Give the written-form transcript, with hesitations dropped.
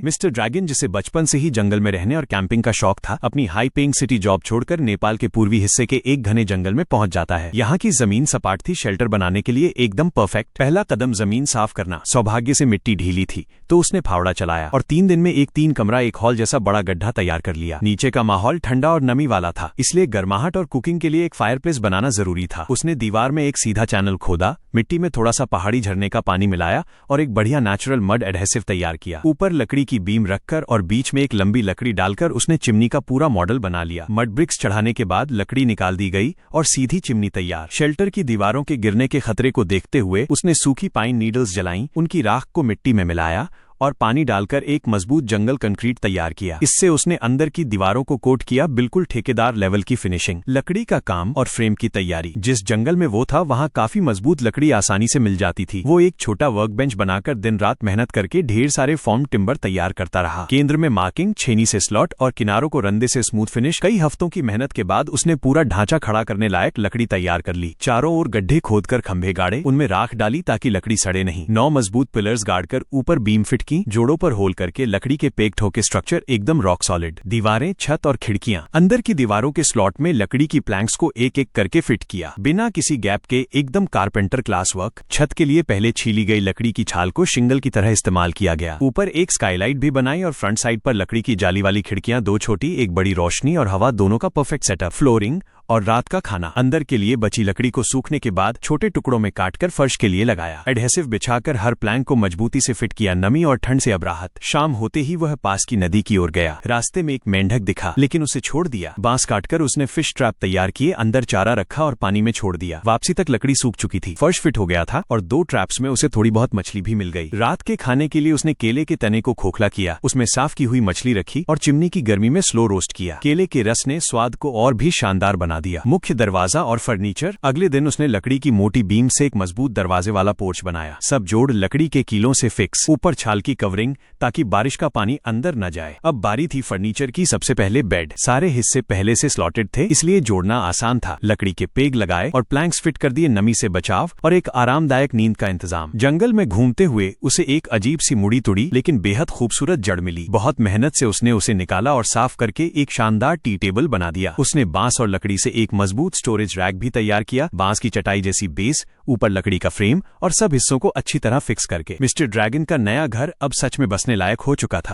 Mister dragon, जिसे बचपन से ही जंगल में रहने और कैंपिंग का शौक था, अपनी हाई पेइंग सिटी जॉब छोड़कर नेपाल के पूर्वी हिस्से के एक घने जंगल में पहुंच जाता है। यहाँ की जमीन सपाट थी, शेल्टर बनाने के लिए एकदम परफेक्ट। पहला कदम जमीन साफ करना। सौभाग्य से मिट्टी ढीली थी तो उसने फावड़ा चलाया और 3 दिन में एक 3 कमरा एक हॉल जैसा बड़ा गड्ढा तैयार कर लिया। नीचे का माहौल ठंडा और नमी वाला था, इसलिए गर्माहट और कुकिंग के लिए एक फायरप्लेस बनाना जरूरी था। उसने दीवार में एक सीधा चैनल खोदा, मिट्टी में थोड़ा सा पहाड़ी झरने का पानी मिलाया और एक बढ़िया नेचुरल मड एडहेसिव तैयार किया। ऊपर लकड़ी की बीम रखकर और बीच में एक लंबी लकड़ी डालकर उसने चिमनी का पूरा मॉडल बना लिया। मड ब्रिक्स चढ़ाने के बाद लकड़ी निकाल दी गई और सीधी चिमनी तैयार। शेल्टर की दीवारों के गिरने के खतरे को देखते हुए उसने सूखी पाइन नीडल्स जलाईं, उनकी राख को मिट्टी में मिलाया और पानी डालकर एक मजबूत जंगल कंक्रीट तैयार किया। इससे उसने अंदर की दीवारों को कोट किया, बिल्कुल ठेकेदार लेवल की फिनिशिंग। लकड़ी का काम और फ्रेम की तैयारी। जिस जंगल में वो था वहाँ काफी मजबूत लकड़ी आसानी से मिल जाती थी। वो एक छोटा वर्क बेंच बनाकर दिन रात मेहनत करके ढेर सारे फॉर्म टिम्बर तैयार करता रहा। केंद्र में मार्किंग, छेनी से स्लॉट और किनारों को रंदे से स्मूथ फिनिश। कई हफ्तों की मेहनत के बाद उसने पूरा ढांचा खड़ा करने लायक लकड़ी तैयार कर ली। चारों ओर गड्ढे खोदकर खंभे गाड़े, उनमें राख डाली ताकि लकड़ी सड़े नहीं। 9 मजबूत पिलर्स गाड़कर ऊपर बीम फिट की, जोड़ों पर होल करके लकड़ी के पेक ठोके स्ट्रक्चर एकदम रॉक सॉलिड। दीवारें, छत और खिड़कियां। अंदर की दीवारों के स्लॉट में लकड़ी की प्लैंक्स को एक एक करके फिट किया, बिना किसी गैप के, एकदम कारपेंटर क्लास वर्क। छत के लिए पहले छीली गई लकड़ी की छाल को शिंगल की तरह इस्तेमाल किया गया। ऊपर एक स्काईलाइट भी बनाई और फ्रंट साइड पर लकड़ी की जाली वाली खिड़कियां, 2 छोटी, एक बड़ी। रोशनी और हवा दोनों का परफेक्ट सेटअप। फ्लोरिंग और रात का खाना। अंदर के लिए बची लकड़ी को सूखने के बाद छोटे टुकड़ों में काटकर फर्श के लिए लगाया। एडहेसिव बिछाकर हर प्लैंक को मजबूती से फिट किया। नमी और ठंड से अब राहत। शाम होते ही वह पास की नदी की ओर गया। रास्ते में एक मेंढक दिखा, लेकिन उसे छोड़ दिया। बांस काटकर उसने फिश ट्रैप तैयार किए, अंदर चारा रखा और पानी में छोड़ दिया। वापसी तक लकड़ी सूख चुकी थी, फर्श फिट हो गया था और 2 ट्रैप्स में उसे थोड़ी बहुत मछली भी मिल गई। रात के खाने के लिए उसने केले के तने को खोखला किया, उसमें साफ की हुई मछली रखी और चिमनी की गर्मी में स्लो रोस्ट किया। केले के रस ने स्वाद को और भी शानदार बना दिया। मुख्य दरवाजा और फर्नीचर। अगले दिन उसने लकड़ी की मोटी बीम से एक मजबूत दरवाजे वाला पोर्च बनाया। सब जोड़ लकड़ी के कीलों से फिक्स, ऊपर छाल की कवरिंग ताकि बारिश का पानी अंदर न जाए। अब बारी थी फर्नीचर की। सबसे पहले बेड। सारे हिस्से पहले से स्लॉटेड थे, इसलिए जोड़ना आसान था। लकड़ी के पेग लगाए और प्लैंक्स फिट कर दिए, नमी से बचाव और एक आरामदायक नींद का इंतजाम। जंगल में घूमते हुए उसे एक अजीब सी मुड़ी तुड़ी लेकिन बेहद खूबसूरत जड़ मिली। बहुत मेहनत से उसने उसे निकाला और साफ करके एक शानदार टी टेबल बना दिया। उसने बांस और लकड़ी से एक मजबूत स्टोरेज रैक भी तैयार किया, बांस की चटाई जैसी बेस, ऊपर लकड़ी का फ्रेम और सब हिस्सों को अच्छी तरह फिक्स करके मिस्टर ड्रैगन का नया घर अब सच में बसने लायक हो चुका था।